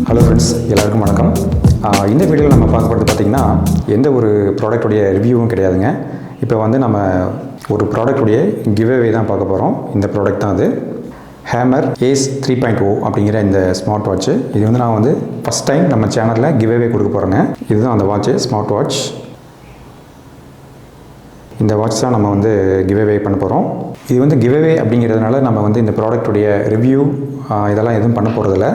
Hello friends, எல்லாருக்கும் வணக்கம். இந்த வீடியோவில் நம்ம பார்க்க போகிறது பார்த்திங்கன்னா எந்த ஒரு ப்ராடக்ட்டுடைய ரிவ்யூவும் கிடையாதுங்க. இப்போ வந்து நம்ம ஒரு ப்ராடக்ட்டுடைய கிவ்அவே தான் பார்க்க போகிறோம். இந்த ப்ராடக்ட் தான் அது ஹேமர் ஏஸ் 3.0 அப்படிங்கிற இந்த ஸ்மார்ட் வாட்ச்சு. இது வந்து நான் வந்து ஃபஸ்ட் டைம் நம்ம சேனலில் கிவ்அவே கொடுக்க போகிறேங்க. இதுதான் அந்த வாட்ச்சு, ஸ்மார்ட் வாட்ச். இந்த வாட்ச் தான் நம்ம வந்து கிவ்அவே பண்ண போகிறோம். இது வந்து கிவ்அவே அப்படிங்கிறதுனால நம்ம வந்து இந்த ப்ராடக்ட்டுடைய ரிவ்யூ இதெல்லாம் எதுவும் பண்ண போகிறதில்ல.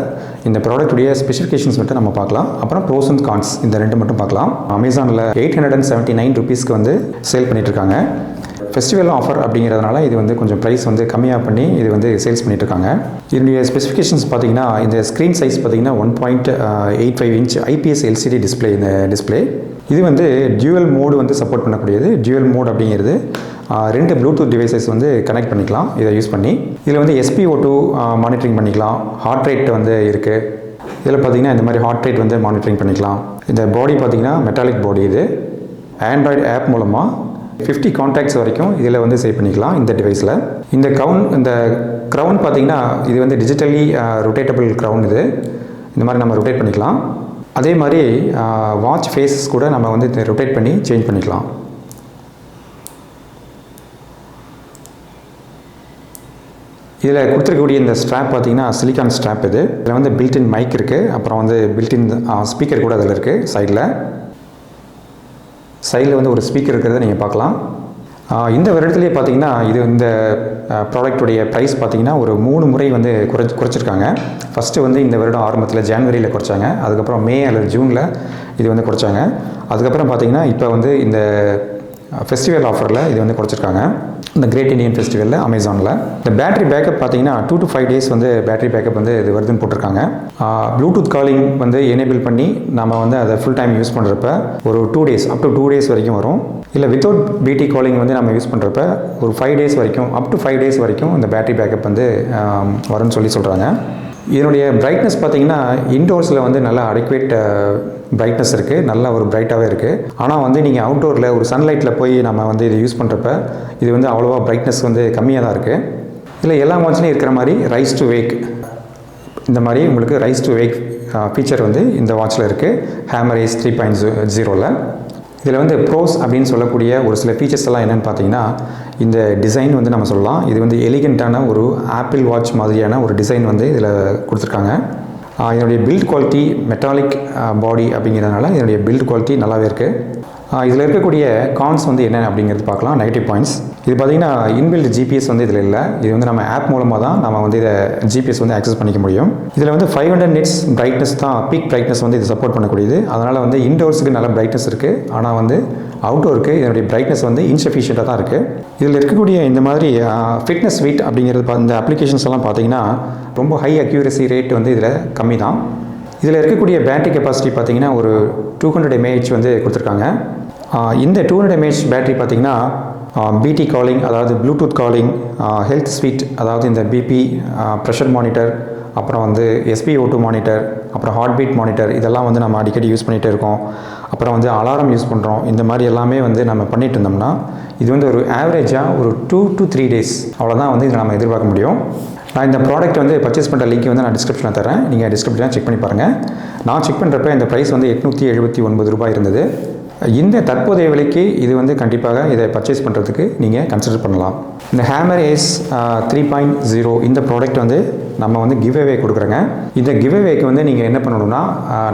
இந்த ப்ராடக்ட்டுடைய ஸ்பெசிஃபிகேஷன்ஸ் மட்டும் நம்ம பார்க்கலாம். அப்புறம் ப்ரோஸ் அண்ட் கான்ஸ் இந்த ரெண்டு மட்டும் பார்க்கலாம். அமேசானில் 879 ருபீஸ்க்கு வந்து சேல் பண்ணிகிட்ருக்காங்க. ஃபெஸ்டிவல் ஆஃபர் அப்படிங்கிறதுனால இது வந்து கொஞ்சம் ப்ரைஸ் வந்து கம்மியாக பண்ணி இது வந்து சேல்ஸ் பண்ணிகிட்ருக்காங்க. இதனுடைய ஸ்பெசிஃபிகேஷன்ஸ் பார்த்திங்கன்னா இந்த ஸ்க்ரீன் சைஸ் பார்த்திங்கன்னா 1.85 இன்ச் ஐபிஎஸ் எல்சிடி டிஸ்பிளே. இந்த டிஸ்பிளே இது வந்து டியூவல் மோடு வந்து சப்போர்ட் பண்ணக்கூடியது. டியூவல் மோட் அப்படிங்கிறது ரெண்டு ப்ளூடூத் டிவைசஸ் வந்து கனெக்ட் பண்ணிக்கலாம் இதை யூஸ் பண்ணி. இதில் வந்து SpO2 மானிட்டரிங் பண்ணிக்கலாம். ஹார்ட் ரேட் வந்து இருக்குது. இதில் பார்த்திங்கன்னா இந்த மாதிரி ஹார்ட் ரேட் வந்து மானிட்டரிங் பண்ணிக்கலாம். இந்த பாடி பார்த்திங்கன்னா மெட்டாலிக் பாடி. இது ஆண்ட்ராய்டு ஆப் மூலமாக 50 கான்டாக்ட்ஸ் வரைக்கும் இதில் வந்து சேவ் பண்ணிக்கலாம் இந்த டிவைஸில். இந்த க்ரௌன் பார்த்திங்கன்னா இது வந்து டிஜிட்டலி ரொட்டேட்டபிள் க்ரௌன். இது இந்த மாதிரி நம்ம ரொட்டேட் பண்ணிக்கலாம். அதே மாதிரி வாட்ச் ஃபேஸஸ் கூட நம்ம வந்து ரொட்டேட் பண்ணி சேஞ்ச் பண்ணிக்கலாம். இதில் கொடுத்துருக்கக்கூடிய இந்த ஸ்ட்ராப் பார்த்திங்கன்னா சிலிக்கான் ஸ்ட்ராப். இதில் வந்து பில்டின் மைக் இருக்குது. அப்புறம் வந்து பில்டின் ஸ்பீக்கர் கூட அதில் இருக்குது. சைடில் வந்து ஒரு ஸ்பீக்கர் இருக்கிறத நீங்கள் பார்க்கலாம். இந்த வருடத்துலேயே பார்த்திங்கன்னா இந்த ப்ராடக்ட்டுடைய ப்ரைஸ் பார்த்திங்கன்னா ஒரு 3 முறை வந்து குறைச்சிருக்காங்க. ஃபஸ்ட்டு வந்து இந்த வருடம் ஆரம்பத்தில் ஜான்வரியில் குறைச்சாங்க. அதுக்கப்புறம் மே அல்லது ஜூனில் இது வந்து குறைச்சாங்க. அதுக்கப்புறம் பார்த்திங்கன்னா இப்போ வந்து இந்த ஃபெஸ்டிவல் ஆஃபரில் இது வந்து குறைச்சிருக்காங்க. இந்த கிரேட் இண்டியன் ஃபெஸ்டிவலில் அமேசானில். இந்த பேட்டரி பேக்கப் பார்த்திங்கன்னா 2 to 5 டேஸ் வந்து பேட்டரி பேக்கப் வந்து இது வருதுன்னு போட்டிருக்காங்க. ப்ளூடூத் காலிங் வந்து எனேபிள் பண்ணி நம்ம வந்து அதை ஃபுல் டைம் யூஸ் பண்ணுறப்ப ஒரு 2 டேஸ் அப் டு 2 டேஸ் வரைக்கும் வரும். இல்லை வித்தவுட் பிடி காலிங் வந்து நம்ம யூஸ் பண்ணுறப்ப ஒரு 5 டேஸ் வரைக்கும் அப் டு 5 டேஸ் வரைக்கும் இந்த பேட்டரி பேக்கப் வந்து வரும்னு சொல்கிறாங்க. இதனுடைய பிரைட்னஸ் பார்த்திங்கன்னா இன்டோர்ஸில் வந்து நல்லா அடிக்குவேட் பிரைட்னஸ் இருக்குது. நல்லா ஒரு பிரைட்டாகவே இருக்குது. ஆனால் வந்து நீங்கள் அவுட்டோரில் ஒரு சன்லைட்டில் போய் நம்ம வந்து இது யூஸ் பண்ணுறப்ப இது வந்து அவ்வளோவா பிரைட்னஸ் வந்து கம்மியாக தான் இருக்குது. இதில் எல்லா வாட்ச்லையும் இருக்கிற மாதிரி ரைஸ் டு வேக், இந்த மாதிரி உங்களுக்கு ரைஸ் டு வேக் ஃபீச்சர் வந்து இந்த வாட்சில் இருக்குது. ஹேமர் ஏஸ் 3.0ல். இதில் வந்து ப்ரோஸ் அப்படின்னு சொல்லக்கூடிய ஒரு சில ஃபீச்சர்ஸ் எல்லாம் என்னென்னு பார்த்தீங்கன்னா இந்த டிசைன் வந்து நம்ம சொல்லலாம். இது வந்து எலிகண்ட்டான ஒரு ஆப்பிள் வாட்ச் மாதிரியான ஒரு டிசைன் வந்து இதில் கொடுத்துருக்காங்க. இதனுடைய பில்ட் குவாலிட்டி மெட்டாலிக் பாடி அப்படிங்கிறதுனால இதனுடைய பில்ட் குவாலிட்டி நல்லாவே இருக்குது. இதில் இருக்கக்கூடிய கான்ஸ் வந்து என்ன அப்படிங்கிறது பார்க்கலாம். நெகட்டிவ் பாயிண்ட்ஸ் இது பார்த்திங்கன்னா இன்பில்ட் ஜிபிஎஸ் வந்து இதில் இல்லை. இது வந்து நம்ம ஆப் மூலமாக தான் நம்ம வந்து இதை ஜிபிஎஸ் வந்து ஆக்சஸ் பண்ணிக்க முடியும். இதில் வந்து 500 நிட்ஸ் பிரைட்னஸ் தான் பீக் பிரைட்னஸ் வந்து இது சப்போர்ட் பண்ணக்கூடியது. அதனால் வந்து இன்டோர்ஸுக்கு நல்ல பிரைட்னஸ் இருக்குது. ஆனால் வந்து அவுட்டோருக்கு இதனுடைய பிரைட்னஸ் வந்து இன்சஃபிஷியண்ட்டாக தான் இருக்குது. இதில் இருக்கக்கூடிய இந்த மாதிரி ஃபிட்னஸ் வெயிட் அப்படிங்கிறது இந்த அப்ளிகேஷன்ஸ் எல்லாம் பார்த்திங்கன்னா ரொம்ப ஹை அக்யூரசி ரேட் வந்து இதில் கம்மி தான். இதில் இருக்கக்கூடிய பேட்டரி கெப்பாசிட்டி பார்த்திங்கன்னா ஒரு 200 mAh வந்து கொடுத்துருக்காங்க. இந்த 200 mAh பேட்டரி பார்த்திங்கன்னா பிடி காலிங், அதாவது ப்ளூடூத் காலிங், ஹெல்த் ஸ்வீட், அதாவது இந்த பிபி ப்ரெஷர் மானிட்டர், அப்புறம் வந்து SpO2 மானிட்டர், அப்புறம் ஹார்ட் பீட் மானிட்டர், இதெல்லாம் வந்து நம்ம அடிக்கடி யூஸ் பண்ணிகிட்டே இருக்கோம். அப்புறம் வந்து அலாரம் யூஸ் பண்ணுறோம். இந்த மாதிரி எல்லாமே வந்து நம்ம பண்ணிட்டு இருந்தோம்னா இது வந்து ஒரு ஆவரேஜாக ஒரு 2 to 3 டேஸ் அவ்வளோதான் வந்து இதை நம்ம எதிர்பார்க்க முடியும். நான் இந்த ப்ராடக்ட் வந்து பர்ச்சேஸ் பண்ணுற லிங்க் வந்து நான் டிஸ்கிரிப்ஷனில் தரேன். நீங்கள் டிஸ்கிரிப்ஷனில் செக் பண்ணி பாருங்கள். நான் செக் பண்ணுறப்ப இந்த ப்ரைஸ் வந்து 879 ரூபாய் இருந்தது. இந்த தற்போதைய விலைக்கு இது வந்து கண்டிப்பாக இதை பர்ச்சேஸ் பண்ணுறதுக்கு நீங்கள் கன்சிடர் பண்ணலாம். இந்த ஹேமர் ஏஸ் 3.0 இந்த ப்ராடக்ட் வந்து நம்ம வந்து கிவ்அவே கொடுக்குறோங்க. இந்த கிவ்அவேக்கு வந்து நீங்கள் என்ன பண்ணணும்னா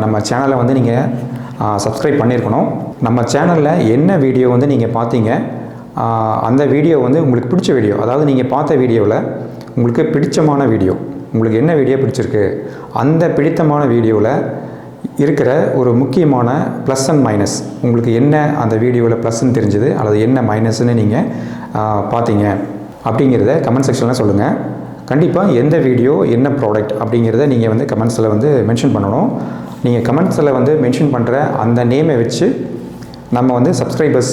நம்ம சேனலை வந்து நீங்கள் சப்ஸ்கிரைப் பண்ணியிருக்கணும். நம்ம சேனலில் என்ன வீடியோ வந்து நீங்கள் பார்த்தீங்க அந்த வீடியோ வந்து உங்களுக்கு பிடிச்ச வீடியோ, அதாவது நீங்கள் பார்த்த வீடியோவில் உங்களுக்கு பிடிச்சமான வீடியோ, உங்களுக்கு என்ன வீடியோ பிடிச்சிருக்கு அந்த பிடித்தமான வீடியோவில் இருக்கிற ஒரு முக்கியமான ப்ளஸ் அண்ட் மைனஸ், உங்களுக்கு என்ன அந்த வீடியோவில் ப்ளஸ்ன்னு தெரிஞ்சது அல்லது என்ன மைனஸ்ன்னு நீங்கள் பார்த்தீங்க அப்படிங்கிறத கமெண்ட் செக்ஷனில் சொல்லுங்கள். கண்டிப்பாக எந்த வீடியோ என்ன ப்ராடக்ட் அப்படிங்கிறத நீங்கள் வந்து கமெண்ட்ஸில் வந்து மென்ஷன் பண்ணணும். நீங்கள் கமெண்ட்ஸில் வந்து மென்ஷன் பண்ணுற அந்த நேமை வச்சு நம்ம வந்து சப்ஸ்கிரைபர்ஸ்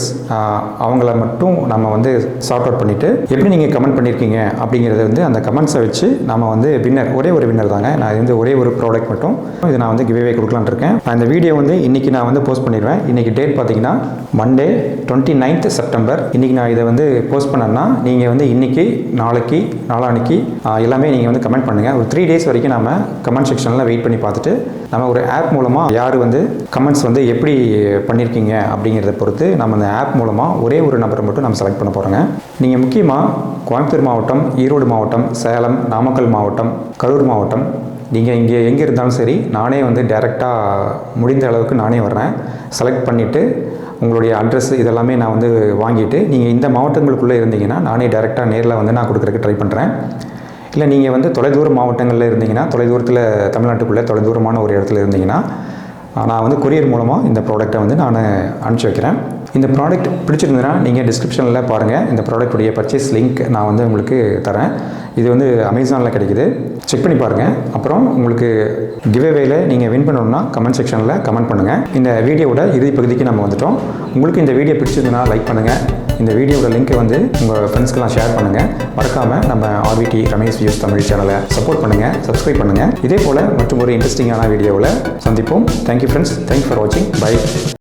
அவங்கள மட்டும் நம்ம வந்து சார்ட் அவுட் பண்ணிவிட்டு எப்படி நீங்கள் கமெண்ட் பண்ணியிருக்கீங்க அப்படிங்கிறத வந்து அந்த கமெண்ட்ஸை வச்சு நம்ம வந்து வின்னர், ஒரே ஒரு வின்னர் தாங்க, நான் இது வந்து ஒரே ஒரு ப்ராடக்ட் மட்டும் இது நான் வந்து கிவ்அவே கொடுக்கலான்னு இருக்கேன். நான் இந்த வீடியோ வந்து இன்றைக்கி நான் வந்து போஸ்ட் பண்ணிடுவேன். இன்றைக்கி டேட் பார்த்தீங்கன்னா மண்டே 29th செப்டம்பர். இன்றைக்கி நான் இதை வந்து போஸ்ட் பண்ணேன்னா நீங்கள் வந்து இன்றைக்கி, நாளைக்கு, நாளான்னைக்கு எல்லாமே நீங்கள் வந்து கமெண்ட் பண்ணுங்கள். ஒரு 3 days வரைக்கும் நம்ம கமெண்ட் செக்ஷனில் வெயிட் பண்ணி பார்த்துட்டு நம்ம ஒரு ஆப் மூலமாக யார் வந்து கமெண்ட்ஸ் வந்து எப்படி பண்ணியிருக்கீங்க அப்படிங்கிறத பொறுத்து நம்ம அந்த ஆப் மூலமாக ஒரே ஒரு நபரை மட்டும் நம்ம செலக்ட் பண்ண போகிறோங்க. நீங்கள் முக்கியமாக கோயம்புத்தூர் மாவட்டம், ஈரோடு மாவட்டம், சேலம், நாமக்கல் மாவட்டம், கரூர் மாவட்டம், நீங்கள் இங்கே எங்கே இருந்தாலும் சரி, நானே வந்து டைரெக்டாக முடிந்த அளவுக்கு நானே வர்றேன். செலக்ட் பண்ணிவிட்டு உங்களுடைய அட்ரஸ் இதெல்லாமே நான் வந்து வாங்கிட்டு நீங்கள் இந்த மாவட்டங்களுக்குள்ளே இருந்தீங்கன்னா நானே டைரெக்டாக நேரில் வந்து நான் கொடுக்குறதுக்கு ட்ரை பண்ணுறேன். இல்லை நீங்கள் வந்து தொலைதூர மாவட்டங்களில் இருந்தீங்கன்னா, தொலைதூரத்தில் தமிழ்நாட்டுக்குள்ளே தொலைதூரமான ஒரு இடத்துல இருந்தீங்கன்னா நான் வந்து கொரியர் மூலமாக இந்த ப்ராடக்ட்டை வந்து நான் அனுப்பிச்சி வைக்கிறேன். இந்த ப்ராடக்ட் பிடிச்சிருந்ததுன்னா நீங்கள் டிஸ்கிரிப்ஷனில் பாருங்கள், இந்த ப்ராடக்ட்டுடைய பர்ச்சேஸ் லிங்க் நான் வந்து உங்களுக்கு தரேன். இது வந்து அமேசானில் கிடைக்குது, செக் பண்ணி பாருங்கள். அப்புறம் உங்களுக்கு கிவ்அவேல நீங்கள் வின் பண்ணணும்னா கமெண்ட் செக்ஷனில் கமெண்ட் பண்ணுங்கள். இந்த வீடியோவோட இறுதி பகுதிக்கு நம்ம வந்துட்டோம். உங்களுக்கு இந்த வீடியோ பிடிச்சிருந்ததுன்னா லைக் பண்ணுங்கள். இந்த வீடியோவோட லிங்க்கை வந்து உங்கள் ஃப்ரெண்ட்ஸ்க்கெலாம் ஷேர் பண்ணுங்கள். மறக்காமல் நம்ம ஆர்விடி ரமேஷ் வியூஸ் தமிழ் சேனலை சப்போர்ட் பண்ணுங்கள், சப்ஸ்கிரைப் பண்ணுங்கள். இதே போல் மற்றும் ஒரு இன்ட்ரெஸ்டிங்கான வீடியோவில் சந்திப்போம். தேங்க்யூ ஃப்ரெண்ட்ஸ், தேங்க்யூ ஃபார் வாட்சிங். பை.